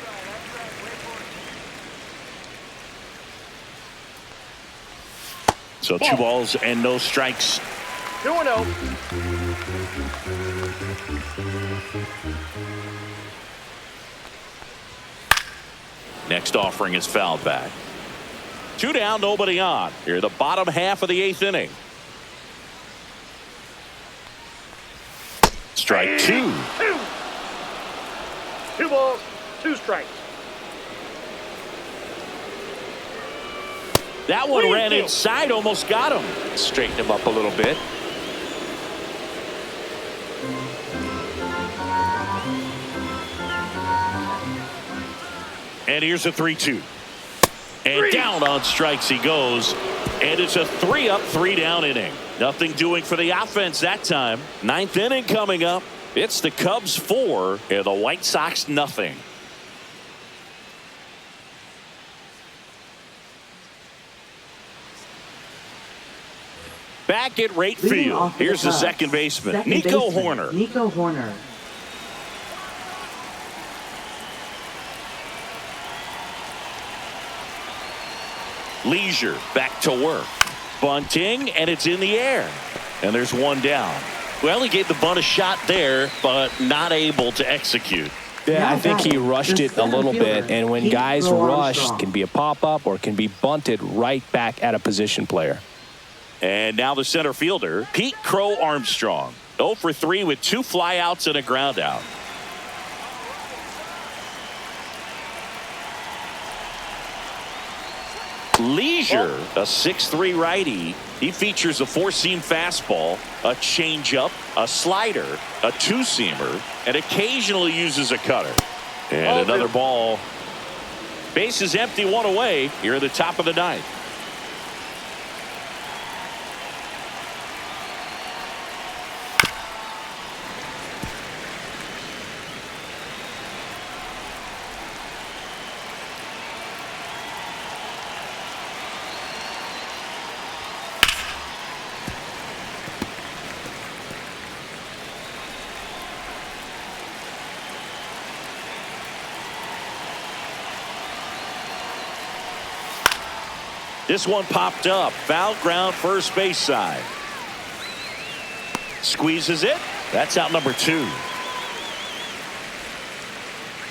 So 2 balls and no strikes. 2-0. Next offering is fouled back. 2 down, nobody on. Here, the bottom half of the 8th inning. Strike 2. 2 balls, 2 strikes. That one ran inside, almost got him. Straighten him up a little bit. And here's a 3-2. And down on strikes he goes. And it's a 3-up, 3-down inning. Nothing doing for the offense that time. 9th inning coming up. It's the Cubs 4 and the White Sox nothing. Back at right field. Here's the second baseman, Nico Hoerner. Nico Hoerner. Leisure back to work. Bunting, and it's in the air. And there's 1 down. Well, he gave the bunt a shot there, but not able to execute. Yeah, I think he rushed it a little bit. And when guys rush, it can be a pop-up or it can be bunted right back at a position player. And now the center fielder, Pete Crow Armstrong. 0 for 3 with 2 flyouts and a ground out. Leisure, a 6'3" righty. He features a 4-seam fastball, a changeup, a slider, a 2-seamer, and occasionally uses a cutter. And another ball. Base is empty, 1 away here at the top of the 9th. This one popped up. Foul ground, first base side. Squeezes it. That's out number 2.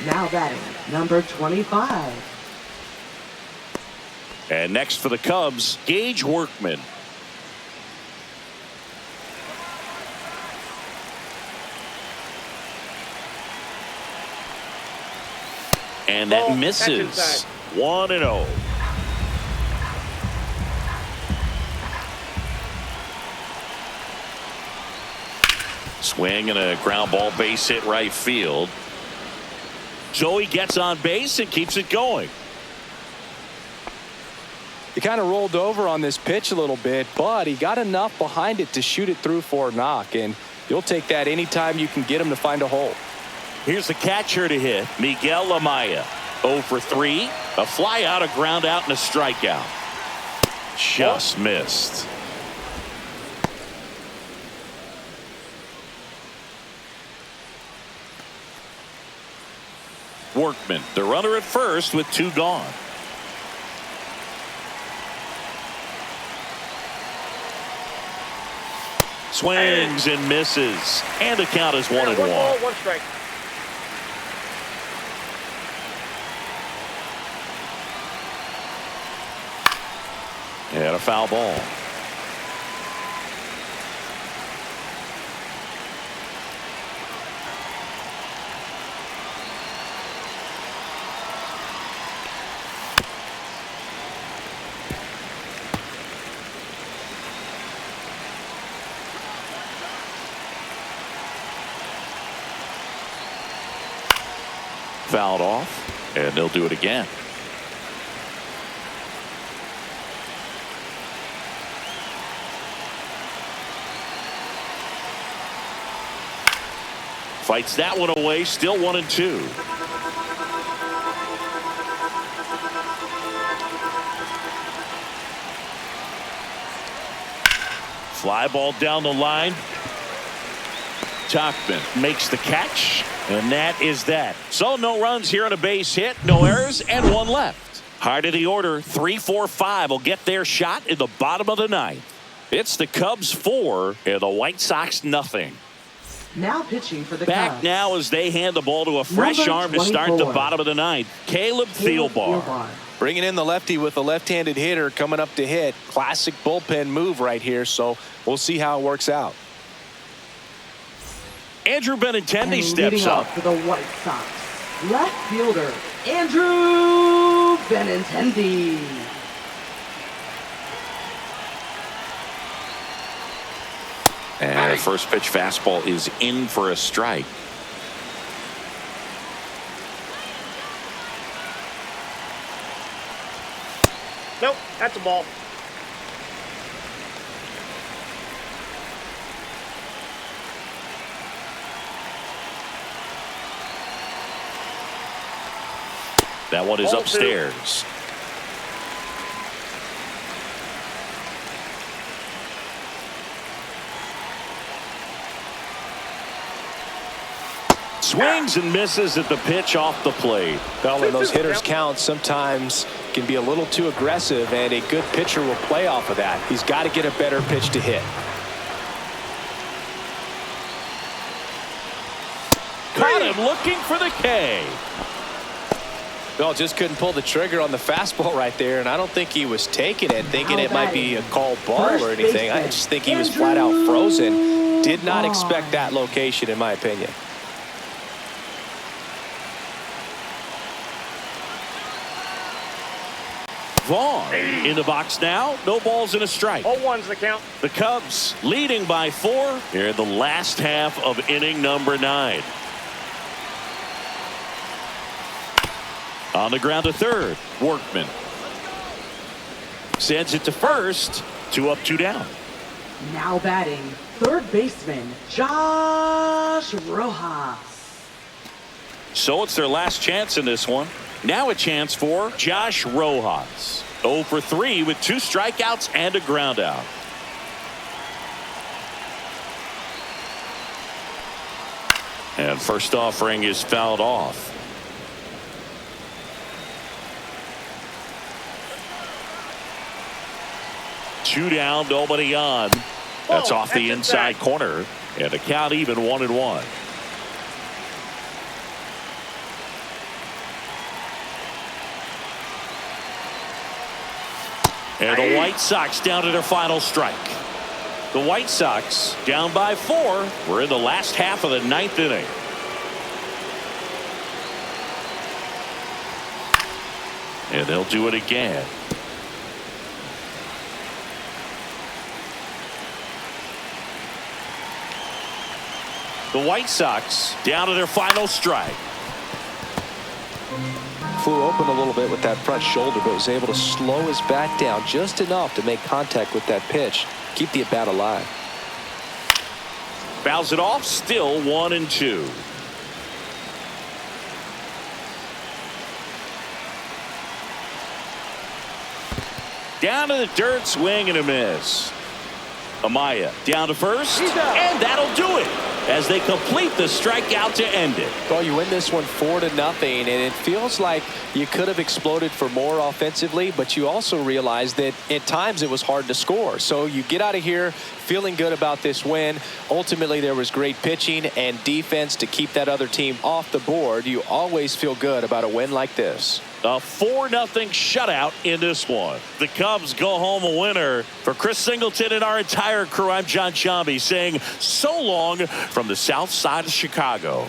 Now batting, number 25. And next for the Cubs, Gage Workman. And that misses. 1-0. Swing and a ground ball, base hit right field. Joey gets on base and keeps it going. He kind of rolled over on this pitch a little bit, but he got enough behind it to shoot it through for a knock, and you'll take that anytime you can get him to find a hole. Here's the catcher to hit, Miguel Amaya. 0 for 3, a fly out, a ground out, and a strikeout. Just missed. Workman, the runner at first with 2 gone. Swings and misses, and the count is 1-1. 1 ball, 1 strike. And a foul ball. Fouled off, and they'll do it again. Fights that one away, still 1-2. Fly ball down the line. Tachman makes the catch, and that is that. So no runs here on a base hit, no errors, and one left. Hard of the order, 3-4-5 will get their shot in the bottom of the ninth. It's the Cubs 4 and the White Sox nothing. Now pitching for the Back Cubs. now as they hand the ball to a fresh arm to start the bottom of the ninth. Caleb Thielbar. Bringing in the lefty with a left-handed hitter coming up to hit. Classic bullpen move right here, so we'll see how it works out. Andrew Benintendi And steps up. for the White Sox, left fielder Andrew Benintendi. And the first pitch fastball is in for a strike. Nope, that's a ball. That one is Ball upstairs. Swings and misses at the pitch off the plate. Well, when those hitters count, sometimes can be a little too aggressive, and a good pitcher will play off of that. He's got to get a better pitch to hit. Caught him looking for the K. Well, just couldn't pull the trigger on the fastball right there, and I don't think he was taking it, thinking it might be a called ball or anything. I just think he was flat out frozen. Did not expect that location, in my opinion. Vaughn in the box now. No balls and a strike. 0-1's the count. The Cubs leading by 4 here in the last half of inning number 9. On the ground to third. Workman sends it to first. 2 up, 2 down. Now batting, third baseman Josh Rojas. So it's their last chance in this one. Now a chance for Josh Rojas. 0 for 3 with 2 strikeouts and a ground out. And first offering is fouled off. Two down, nobody on. That's off the inside corner. And the count even 1-1. And the White Sox down to their final strike. The White Sox down by 4. We're in the last half of the 9th inning. And they'll do it again. The White Sox down to their final strike. Flew open a little bit with that front shoulder, but was able to slow his bat down just enough to make contact with that pitch. Keep the at-bat alive. Fouls it off, still 1-2. Down to the dirt, swing and a miss. Amaya down to first, and that'll do it as they complete the strikeout to end it. Well, you win this one 4-0, and it feels like you could have exploded for more offensively, but you also realize that at times it was hard to score. So you get out of here feeling good about this win. Ultimately, there was great pitching and defense to keep that other team off the board. You always feel good about a win like this. A 4-0 shutout in this one. The Cubs go home a winner. For Chris Singleton and our entire crew, I'm John Shambi saying so long from the south side of Chicago.